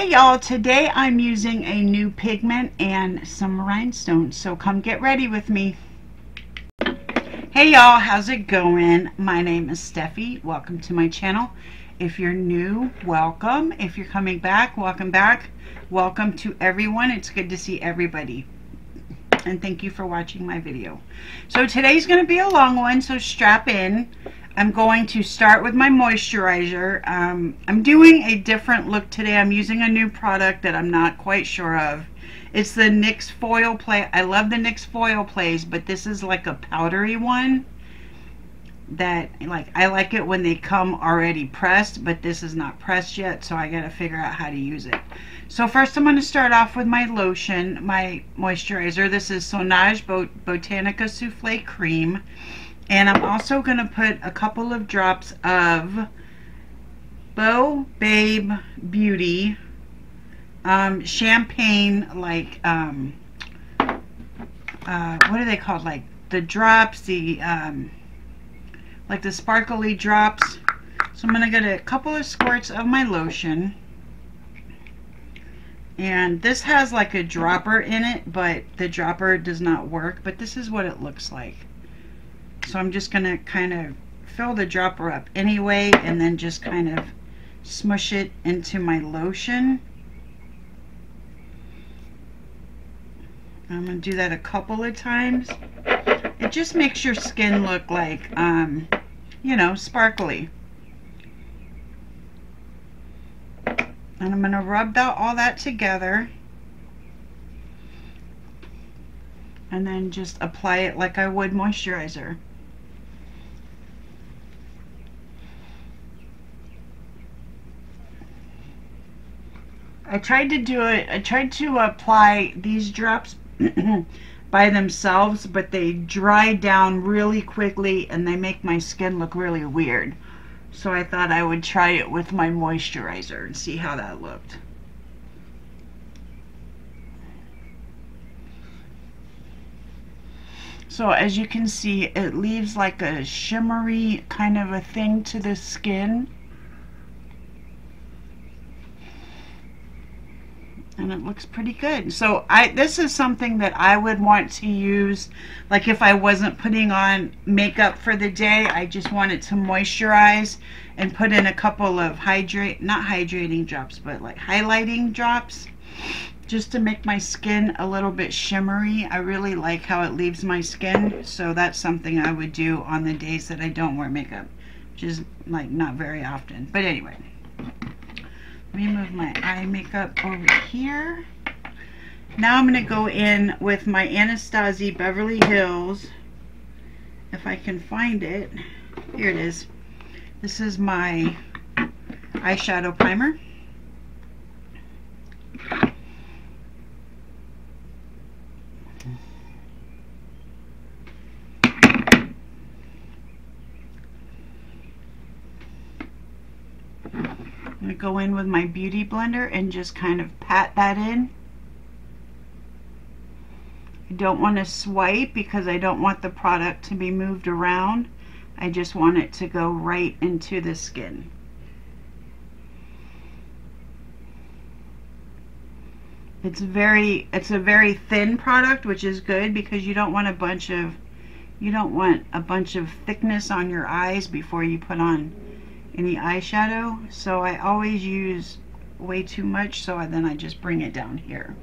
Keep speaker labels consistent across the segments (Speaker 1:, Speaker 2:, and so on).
Speaker 1: Hey y'all, today I'm using a new pigment and some rhinestones, so come get ready with me. Hey y'all, how's it going? My name is Steffi. Welcome to my channel. If you're new, welcome. If you're coming back, welcome back. Welcome to everyone. It's good to see everybody. And thank you for watching my video. So today's going to be a long one, so strap in. I'm going to start with my moisturizer. I'm doing a different look today. I'm using a new product that I'm not quite sure of. It's the NYX Foil Play. I love the NYX Foil Plays, but this is like a powdery one that, like, I like it when they come already pressed, but this is not pressed yet, so I gotta figure out how to use it. So first I'm going to start off with my lotion, my moisturizer. This is Sonage Botanica Souffle Cream. And I'm also going to put a couple of drops of Babe Beauty champagne, like what are they called, like the drops, the like the sparkly drops. So I'm going to get a couple of squirts of my lotion, and this has like a dropper in it, but the dropper does not work, but this is what it looks like. So I'm just going to kind of fill the dropper up anyway, and then just kind of smush it into my lotion. I'm going to do that a couple of times. It just makes your skin look like, you know, sparkly. And I'm going to rub all that together. And then just apply it like I would moisturizer. I tried to apply these drops by themselves, but they dry down really quickly and they make my skin look really weird. So I thought I would try it with my moisturizer and see how that looked. So as you can see, it leaves like a shimmery kind of a thing to the skin. And it looks pretty good. So this is something that I would want to use, like if I wasn't putting on makeup for the day, I just wanted to moisturize and put in a couple of not hydrating drops, but like highlighting drops, just to make my skin a little bit shimmery. I really like how it leaves my skin, so that's something I would do on the days that I don't wear makeup, which is like not very often. But anyway, let me move my eye makeup over here. Now I'm going to go in with my Anastasia Beverly Hills, if I can find it. Here it is. This is my eyeshadow primer. I'm going to go in with my beauty blender and just kind of pat that in. I don't want to swipe because I don't want the product to be moved around. I just want it to go right into the skin. It's a very thin product, which is good because you don't want a bunch of thickness on your eyes before you put on any eyeshadow. So I always use way too much, so then I just bring it down here.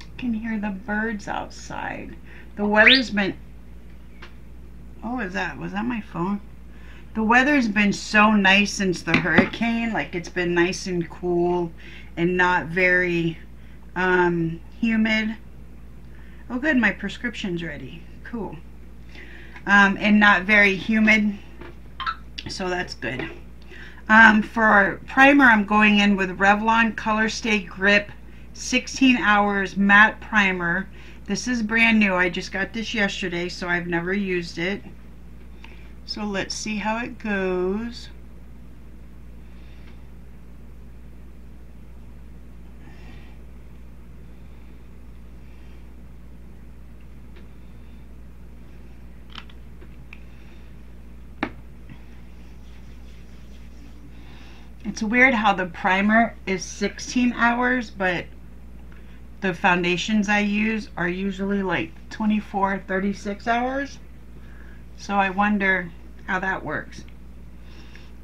Speaker 1: You can hear the birds outside. The weather's been, was that my phone? The weather's been so nice since the hurricane. Like, it's been nice and cool and not very humid. Oh good, my prescription's ready. Cool. And not very humid, so that's good. For primer, I'm going in with Revlon Colorstay Grip 16 Hours Matte Primer. This is brand new. I just got this yesterday, so I've never used it. So let's see how it goes. It's weird how the primer is 16 hours, but the foundations I use are usually like 24, 36 hours. So I wonder how that works.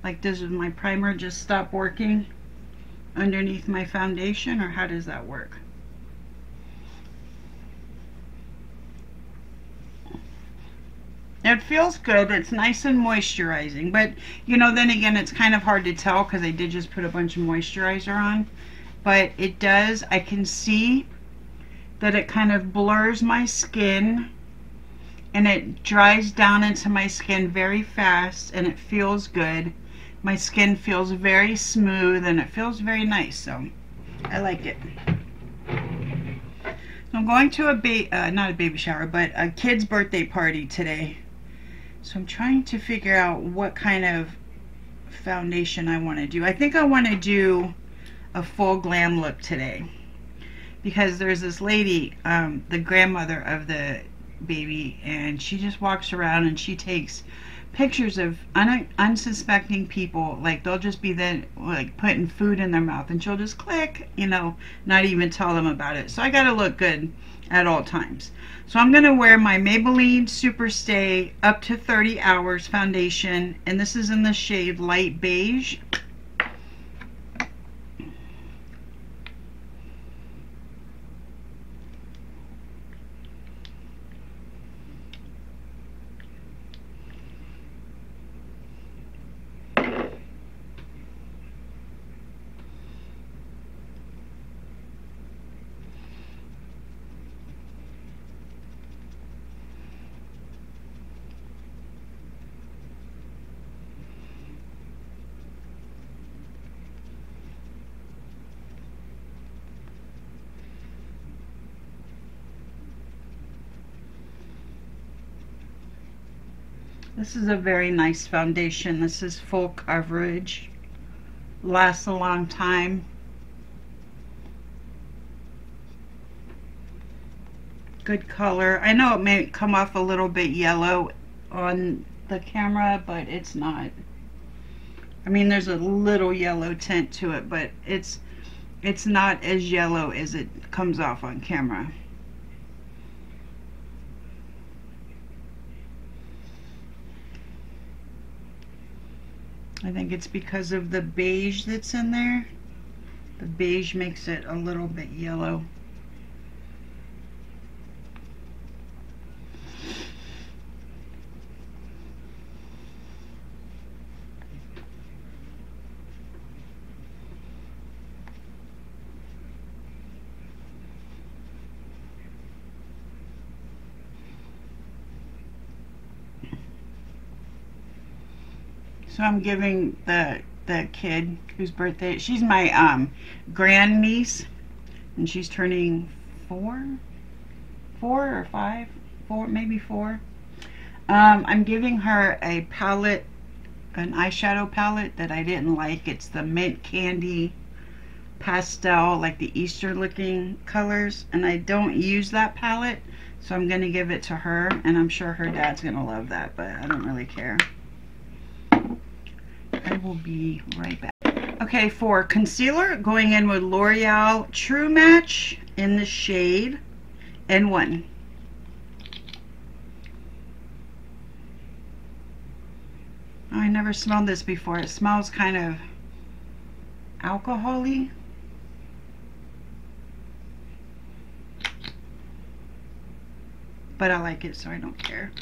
Speaker 1: Like, does my primer just stop working underneath my foundation, or how does that work? It feels good. It's nice and moisturizing, but you know, then again, it's kind of hard to tell because I did just put a bunch of moisturizer on. But it does, I can see that it kind of blurs my skin and it dries down into my skin very fast, and it feels good. My skin feels very smooth and it feels very nice, so I like it. I'm going to not a baby shower, but a kid's birthday party today. So I'm trying to figure out what kind of foundation I want to do. I think I want to do a full glam look today, because there's this lady, the grandmother of the baby, and she just walks around and she takes pictures of unsuspecting people. Like, they'll just be then like putting food in their mouth and she'll just click, you know, not even tell them about it. So I gotta look good at all times. So I'm gonna wear my Maybelline Superstay up to 30 hours foundation, and this is in the shade light beige. This is a very nice foundation. This is full coverage. Lasts a long time. Good color. I know it may come off a little bit yellow on the camera, but it's not. I mean, there's a little yellow tint to it, but it's not as yellow as it comes off on camera. I think it's because of the beige that's in there. The beige makes it a little bit yellow. So I'm giving the kid whose birthday, she's my grandniece, and she's turning 4 or 5, 4, maybe 4. I'm giving her a palette, an eyeshadow palette that I didn't like. It's the mint candy pastel, like the Easter looking colors, and I don't use that palette, so I'm gonna give it to her, and I'm sure her dad's gonna love that, but I don't really care. I will be right back. Okay, for concealer, going in with L'Oreal True Match in the shade N1. Oh, I never smelled this before. It smells kind of alcohol-y. But I like it, so I don't care.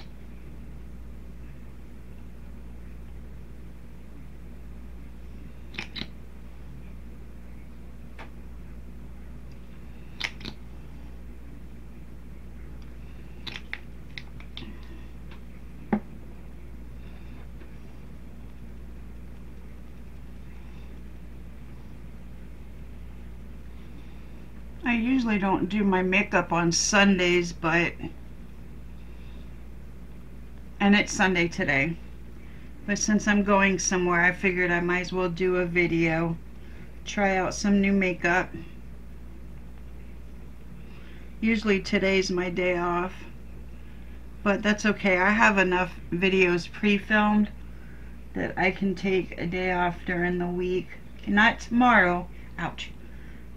Speaker 1: I usually don't do my makeup on Sundays, and it's Sunday today. But since I'm going somewhere, I figured I might as well do a video. Try out some new makeup. Usually today's my day off, but that's okay. I have enough videos pre-filmed that I can take a day off during the week. Not tomorrow, ouch,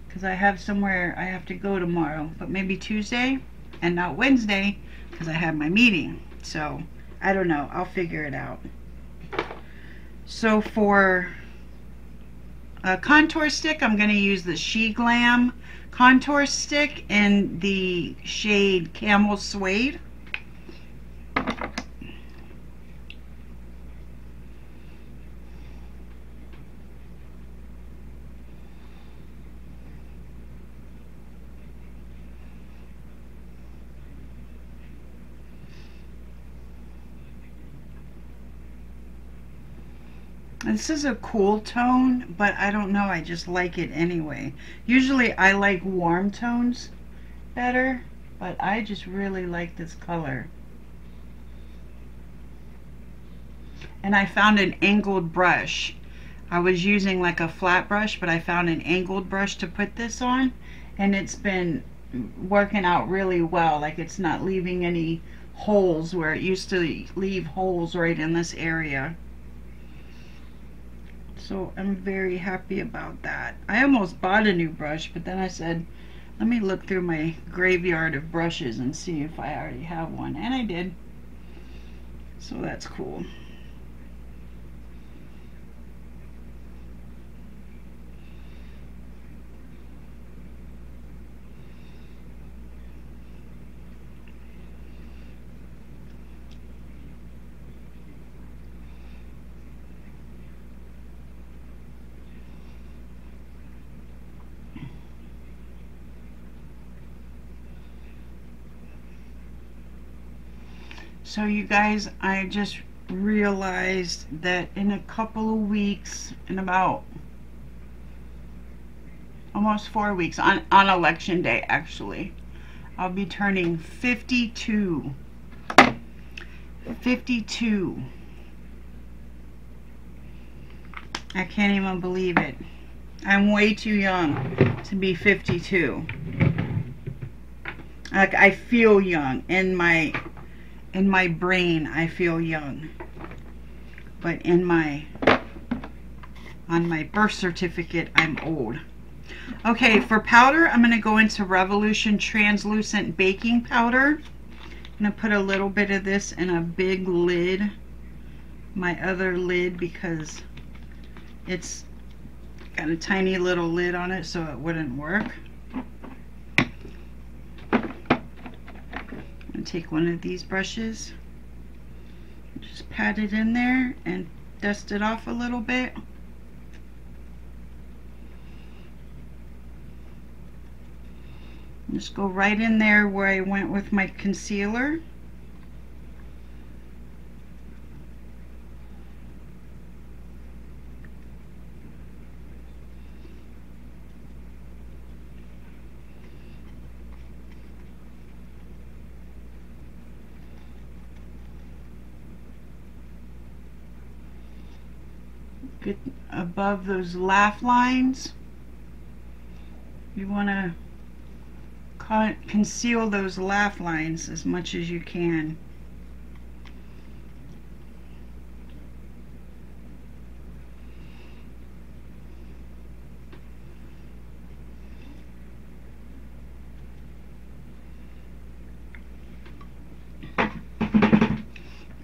Speaker 1: because I have somewhere I have to go tomorrow, but maybe Tuesday and not Wednesday because I have my meeting. So I don't know, I'll figure it out. So for a contour stick, I'm going to use the Sheglam contour stick in the shade Camel Suede. This is a cool tone, but I don't know, I just like it anyway. Usually I like warm tones better, but I just really like this color. And I found an angled brush. I was using like a flat brush, but I found an angled brush to put this on, and it's been working out really well. Like, it's not leaving any holes where it used to leave holes right in this area. So I'm very happy about that. I almost bought a new brush, but then I said, let me look through my graveyard of brushes and see if I already have one. And I did. So that's cool. So you guys, I just realized that in a couple of weeks, in about almost 4 weeks, on election day actually, I'll be turning 52. 52. I can't even believe it. I'm way too young to be 52. Like, I feel young in my brain. I feel young, but on my birth certificate I'm old. Okay, for powder, I'm going to go into Revolution Translucent Baking Powder. I'm going to put a little bit of this in a big lid, my other lid, because it's got a tiny little lid on it, so it wouldn't work. Take one of these brushes, just pat it in there and dust it off a little bit. Just go right in there where I went with my concealer. Get above those laugh lines. You want to conceal those laugh lines as much as you can.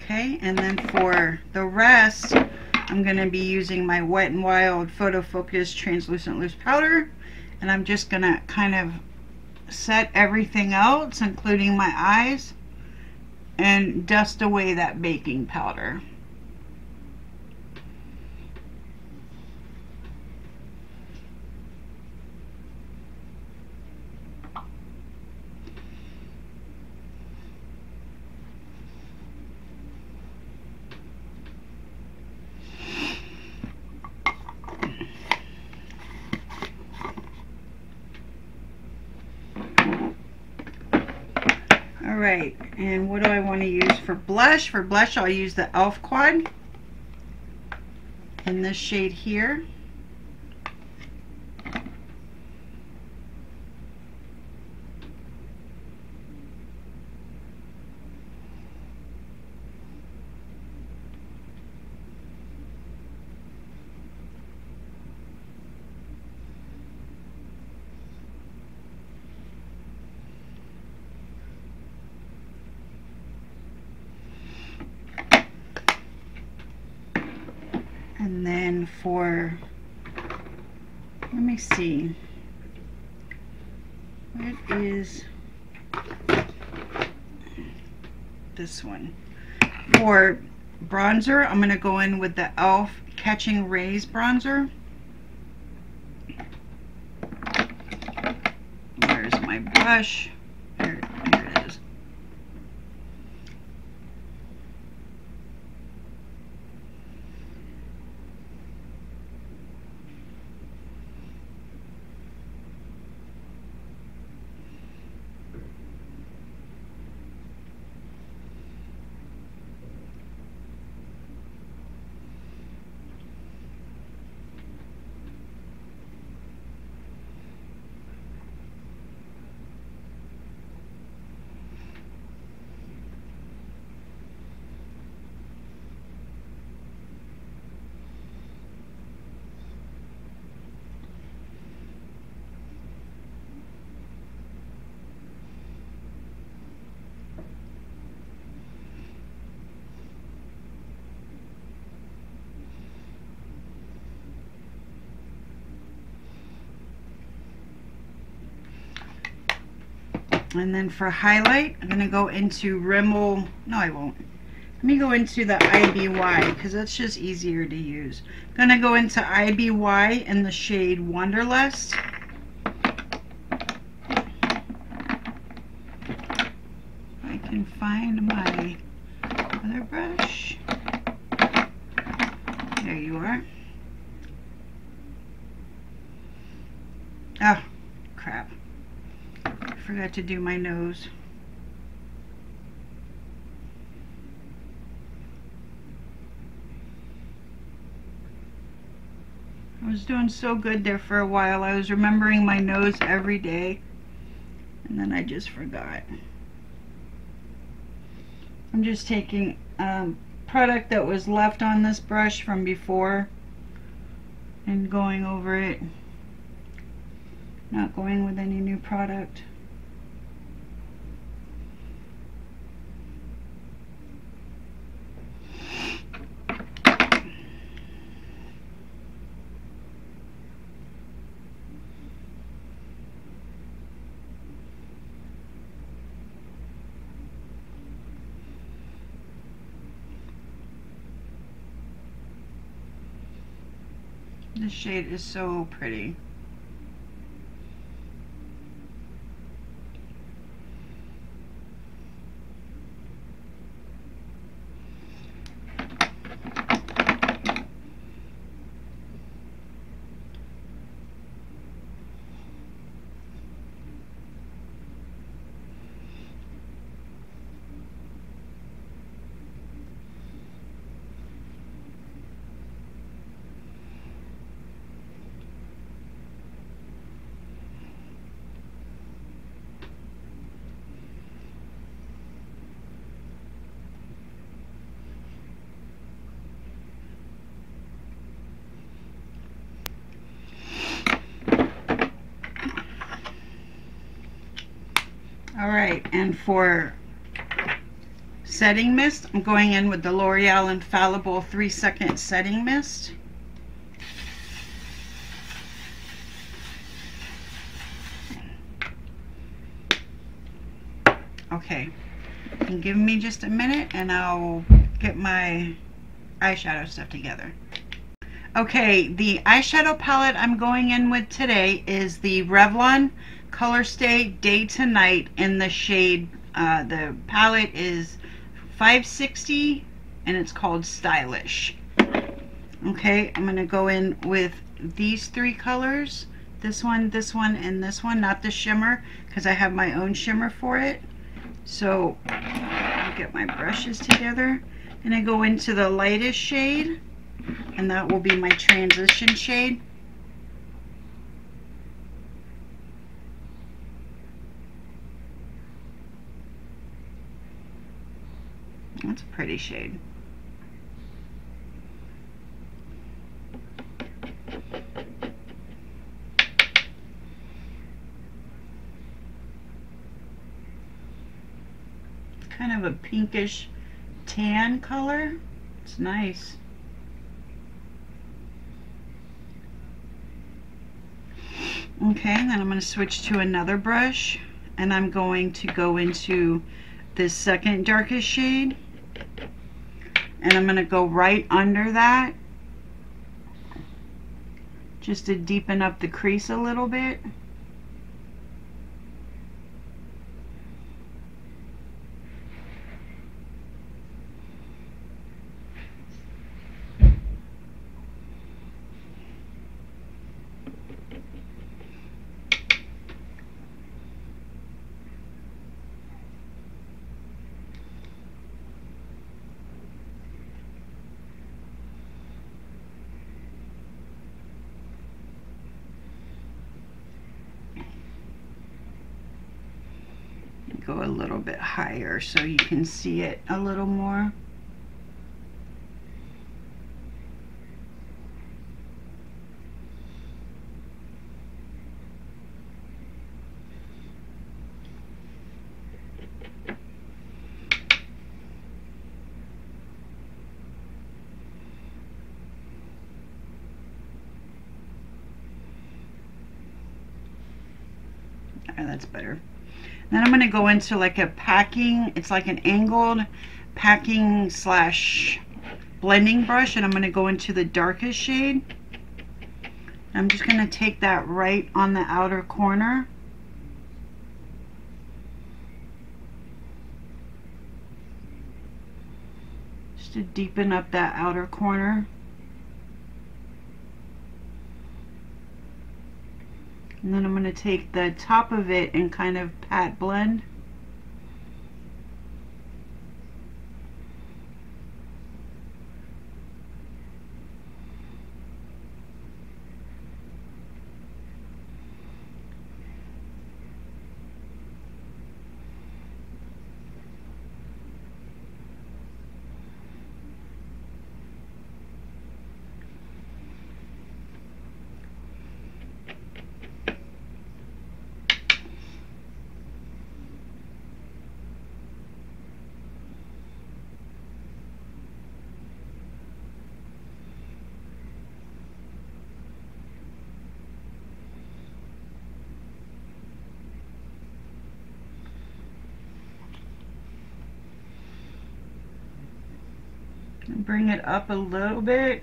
Speaker 1: Okay, and then for the rest, I'm going to be using my Wet n Wild Photofocus Translucent Loose Powder, and I'm just going to kind of set everything else, including my eyes, and dust away that baking powder. Alright, and what do I want to use for blush? For blush, I'll use the e.l.f. Quad. in this shade here. And then for, let me see, what is this one? For bronzer, I'm going to go in with the e.l.f. Catching Rays bronzer. Where's my brush? Here it is. And then for highlight, I'm going to go into Rimmel, no I won't. Let me go into the Iby because that's just easier to use. I'm going to go into Iby in the shade Wanderlust. If I can find my other brush. There you are. Oh, crap. I forgot to do my nose. I was doing so good there for a while. I was remembering my nose every day, and then I just forgot. I'm just taking product that was left on this brush from before and going over it. Not going with any new product. This shade is so pretty. Alright, and for setting mist, I'm going in with the Loreal Infallible 3-second setting mist. Okay, and give me just a minute and I'll get my eyeshadow stuff together. Okay, the eyeshadow palette I'm going in with today is the Revlon Colorstay Day to Night in the shade, the palette is 560 and it's called Stylish. Okay, I'm going to go in with these three colors, this one, and this one, not the shimmer because I have my own shimmer for it. So I'll get my brushes together and I go into the lightest shade and that will be my transition shade. That's a pretty shade. Kind of a pinkish tan color. It's nice. Okay, then I'm going to switch to another brush, and I'm going to go into this second darkest shade, and I'm going to go right under that just to deepen up the crease a little bit. Go a little bit higher so you can see it a little more. Oh, that's better. Then I'm going to go into like a packing, it's like an angled packing slash blending brush, and I'm going to go into the darkest shade. I'm just going to take that right on the outer corner. Just to deepen up that outer corner. And then I'm going to take the top of it and kind of pat blend. Bring it up a little bit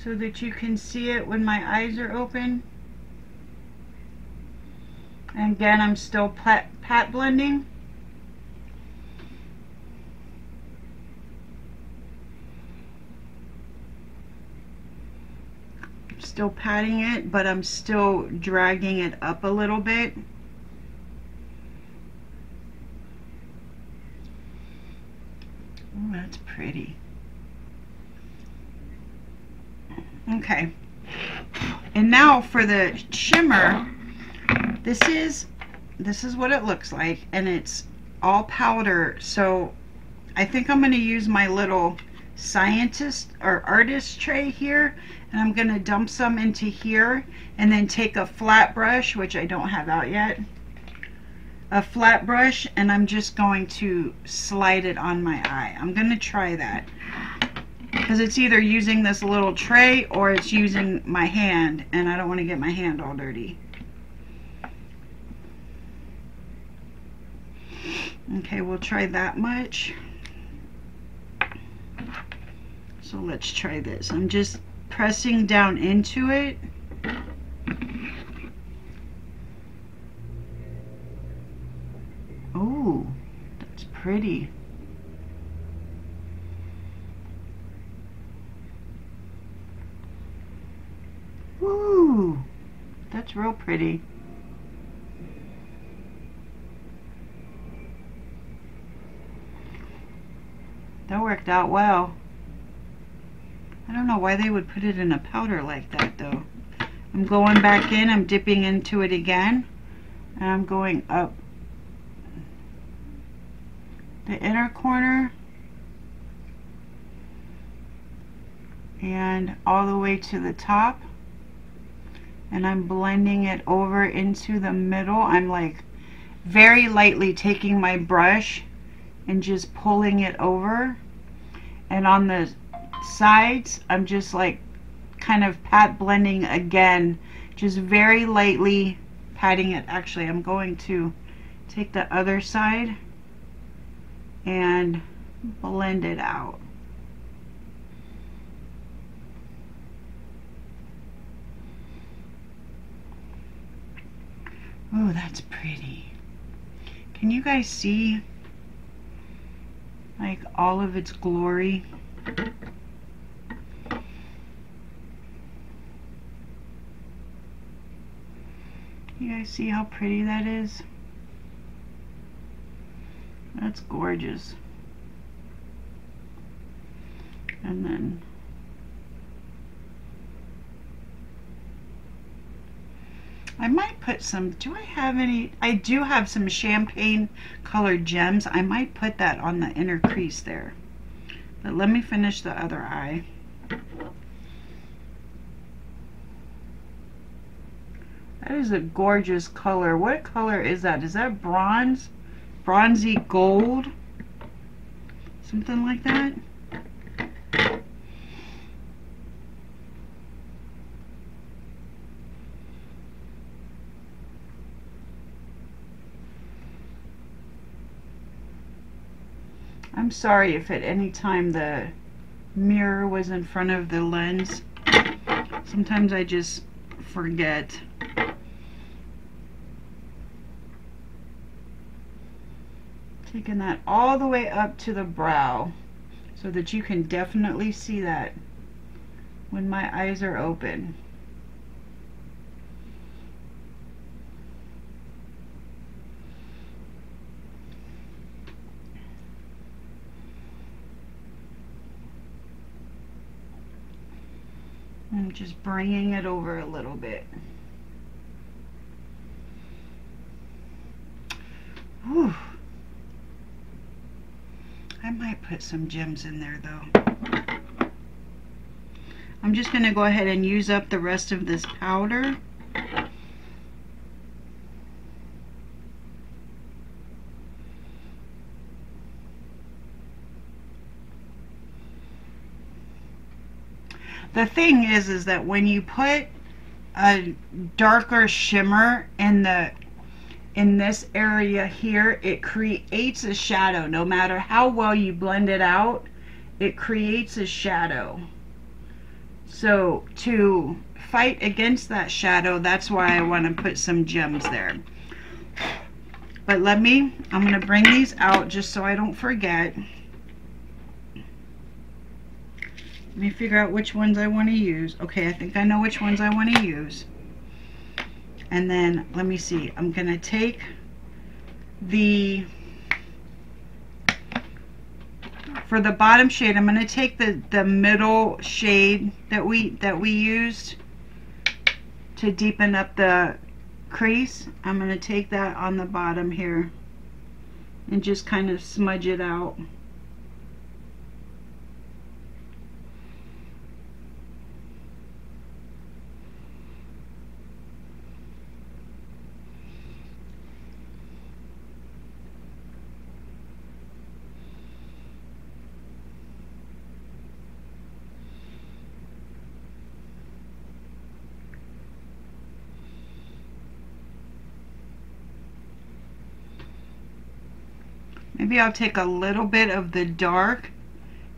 Speaker 1: so that you can see it when my eyes are open. And again, I'm still pat blending. Still patting it, but I'm still dragging it up a little bit. Oh, that's pretty. Okay, and now for the shimmer, this is what it looks like, and it's all powder. So I think I'm going to use my little scientist or artist tray here, and I'm going to dump some into here, and then take a flat brush, which I don't have out yet, a flat brush, and I'm just going to slide it on my eye. I'm going to try that, because it's either using this little tray or it's using my hand, and I don't want to get my hand all dirty. Okay, we'll try that much. So let's try this. I'm just pressing down into it. Oh, that's pretty. Woo, that's real pretty. That worked out well. I don't know why they would put it in a powder like that though. I'm going back in, I'm dipping into it again, and I'm going up the inner corner and all the way to the top, and I'm blending it over into the middle. I'm like very lightly taking my brush and just pulling it over, and on the sides I'm just like kind of pat blending again, just very lightly patting it. Actually, I'm going to take the other side and blend it out. Oh, that's pretty. Can you guys see like all of its glory? You guys see how pretty that is? That's gorgeous. And then I might put some, do I have any? I do have some champagne colored gems. I might put that on the inner crease there. But let me finish the other eye. That is a gorgeous color. What color is that? Is that bronze? Bronzy gold? Something like that? I'm sorry if at any time the mirror was in front of the lens. Sometimes I just forget. Taking that all the way up to the brow so that you can definitely see that when my eyes are open. I'm just bringing it over a little bit. Whew. I might put some gems in there though. I'm just going to go ahead and use up the rest of this powder. The thing is that when you put a darker shimmer in this area here, it creates a shadow. No matter how well you blend it out, it creates a shadow. So to fight against that shadow, that's why I want to put some gems there. But I'm going to bring these out just so I don't forget. Let me figure out which ones I want to use. Okay, I think I know which ones I want to use. And then, let me see. I'm going to take for the bottom shade, I'm going to take the middle shade that we used to deepen up the crease. I'm going to take that on the bottom here and just kind of smudge it out. Maybe I'll take a little bit of the dark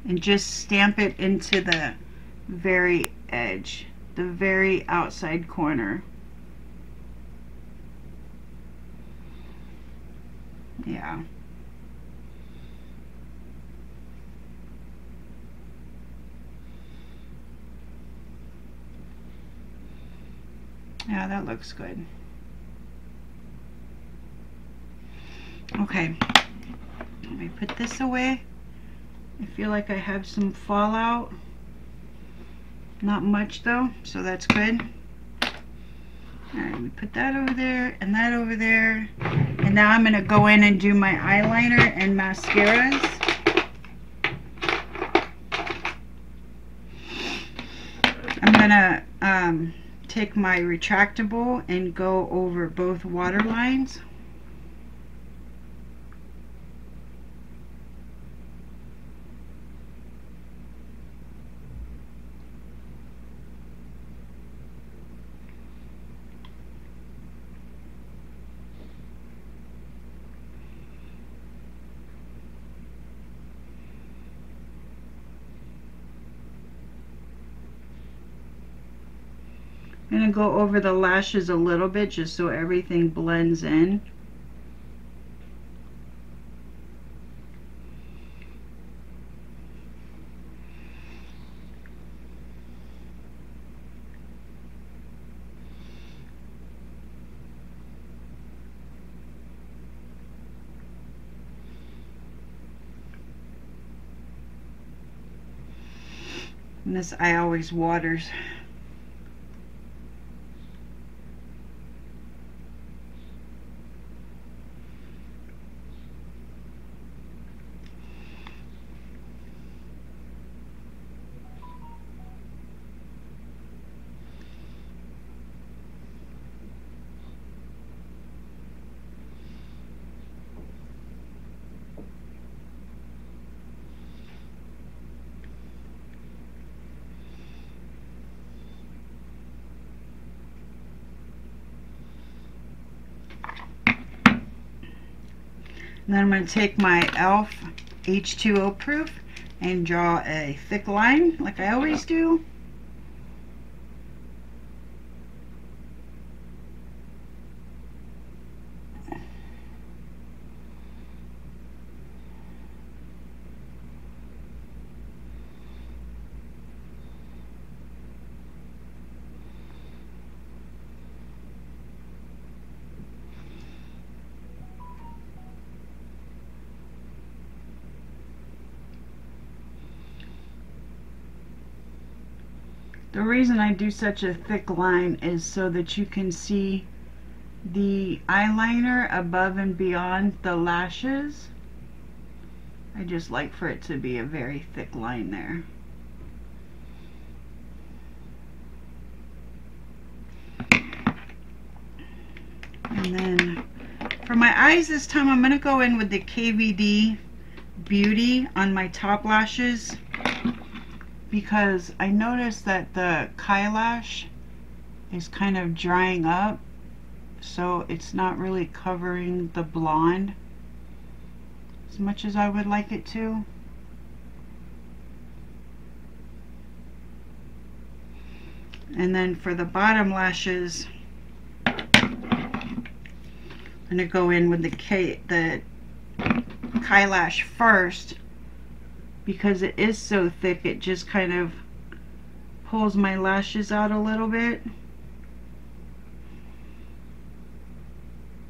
Speaker 1: and just stamp it into the very edge, the very outside corner. Yeah. Yeah, that looks good. Okay. Let me put this away. I feel like I have some fallout. Not much though, so that's good. Alright, we put that over there and that over there. And now I'm going to go in and do my eyeliner and mascaras. I'm going to take my retractable and go over both waterlines. I'm going to go over the lashes a little bit just so everything blends in. And this eye always waters. And then I'm going to take my e.l.f. H2O proof and draw a thick line like I always do. The reason I do such a thick line is so that you can see the eyeliner above and beyond the lashes. I just like for it to be a very thick line there. And then for my eyes this time I'm going to go in with the KVD Beauty on my top lashes, because I noticed that the Kylash is kind of drying up, so it's not really covering the blonde as much as I would like it to. And then for the bottom lashes, I'm going to go in with the Kylash first, because it is so thick it just kind of pulls my lashes out a little bit.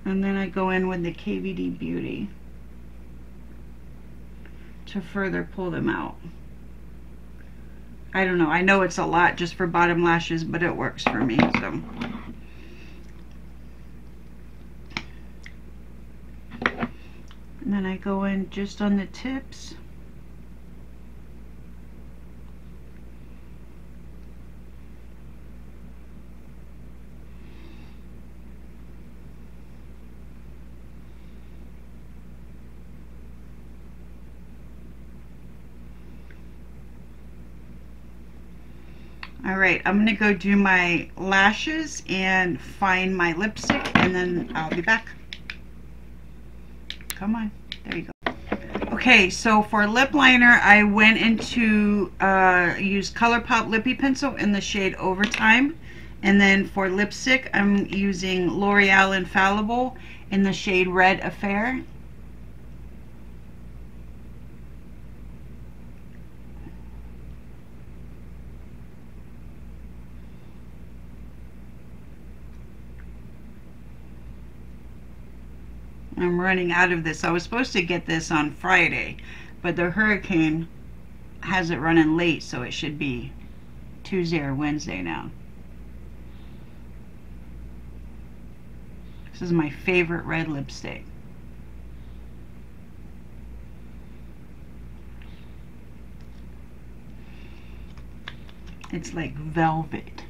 Speaker 1: And then I go in with the KVD Beauty to further pull them out. I don't know, I know it's a lot just for bottom lashes, but it works for me. So and then I go in just on the tips. Alright, I'm going to go do my lashes and find my lipstick, and then I'll be back. Come on, there you go. Okay, so for lip liner, I went into, used Colourpop Lippie pencil in the shade Overtime. And then for lipstick, I'm using Loreal Infallible in the shade Red Affair. I'm running out of this. I was supposed to get this on Friday, but the hurricane has it running late, so it should be Tuesday or Wednesday now. This is my favorite red lipstick. It's like velvet.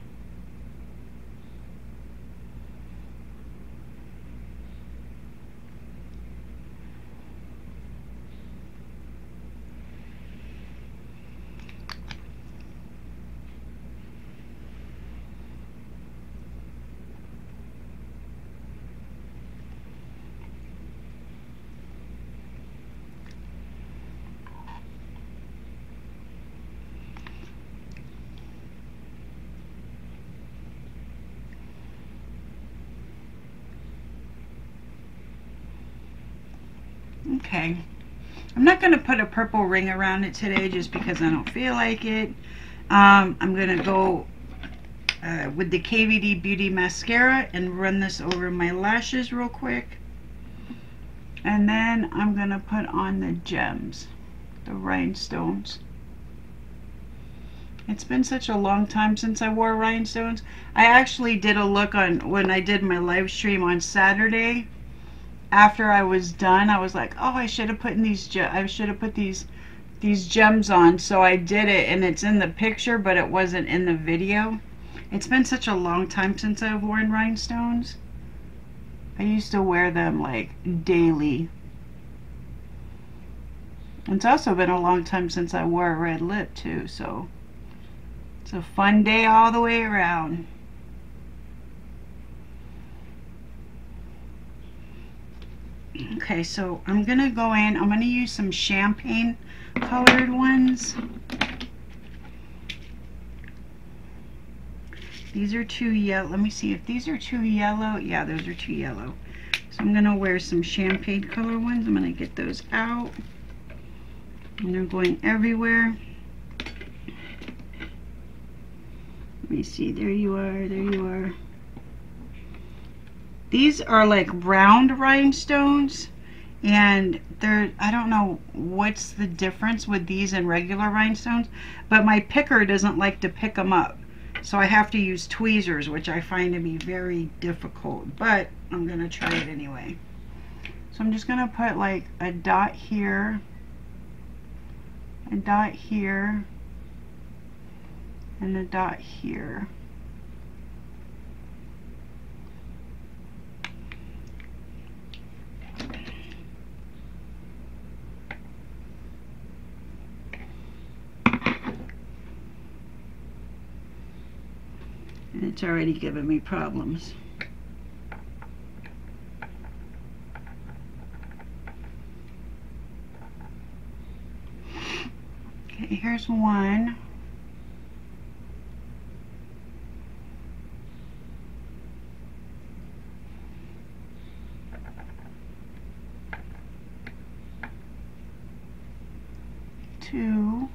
Speaker 1: Okay, I'm not going to put a purple ring around it today just because I don't feel like it. I'm going to go with the KVD Beauty Mascara and run this over my lashes real quick. And then I'm going to put on the gems, the rhinestones. It's been such a long time since I wore rhinestones. I actually did a look on when I did my live stream on Saturday. After I was done, I was like, oh, I should have put these gems on. So I did it, and it's in the picture, but it wasn't in the video. It's been such a long time since I've worn rhinestones. I used to wear them like daily. It's also been a long time since I wore a red lip too, so it's a fun day all the way around. Okay, so I'm gonna go in, I'm gonna use some champagne colored ones. These are too yellow. Let me see if these are too yellow. Yeah, those are too yellow. So I'm gonna wear some champagne color ones. I'm gonna get those out. And they're going everywhere. Let me see, there you are, there you are. These are like round rhinestones, and they're, I don't know what's the difference with these and regular rhinestones, but my picker doesn't like to pick them up. So I have to use tweezers, which I find to be very difficult, but I'm going to try it anyway. So I'm just going to put like a dot here, a dot here, and a dot here. And it's already giving me problems. Okay, here's one. Two.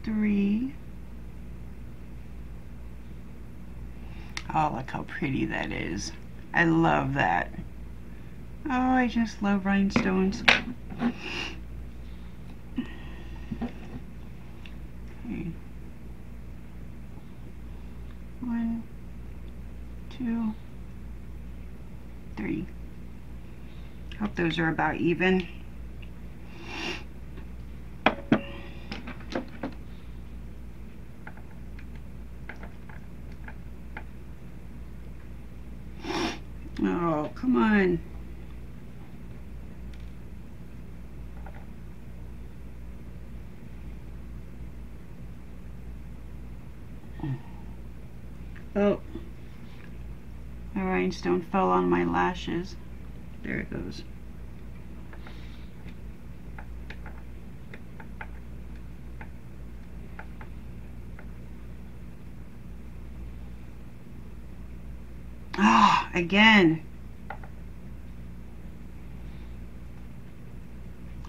Speaker 1: 3. Oh, look how pretty that is. I love that. Oh, I just love rhinestones. Okay. 1, 2, 3. Hope those are about even. Oh, come on. Oh, my rhinestone fell on my lashes. There it goes. Ah, again.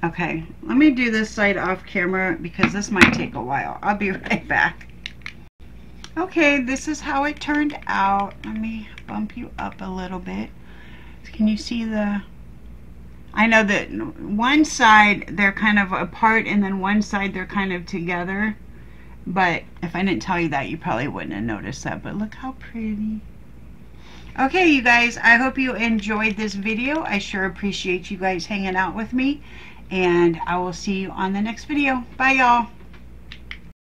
Speaker 1: Okay, let me do this side off camera because this might take a while. I'll be right back. Okay, this is how it turned out. Let me bump you up a little bit. Can you see the... I know that one side they're kind of apart and then one side they're kind of together. But if I didn't tell you that, you probably wouldn't have noticed that. But look how pretty. Okay, you guys, I hope you enjoyed this video. I sure appreciate you guys hanging out with me. And I will see you on the next video. Bye, y'all.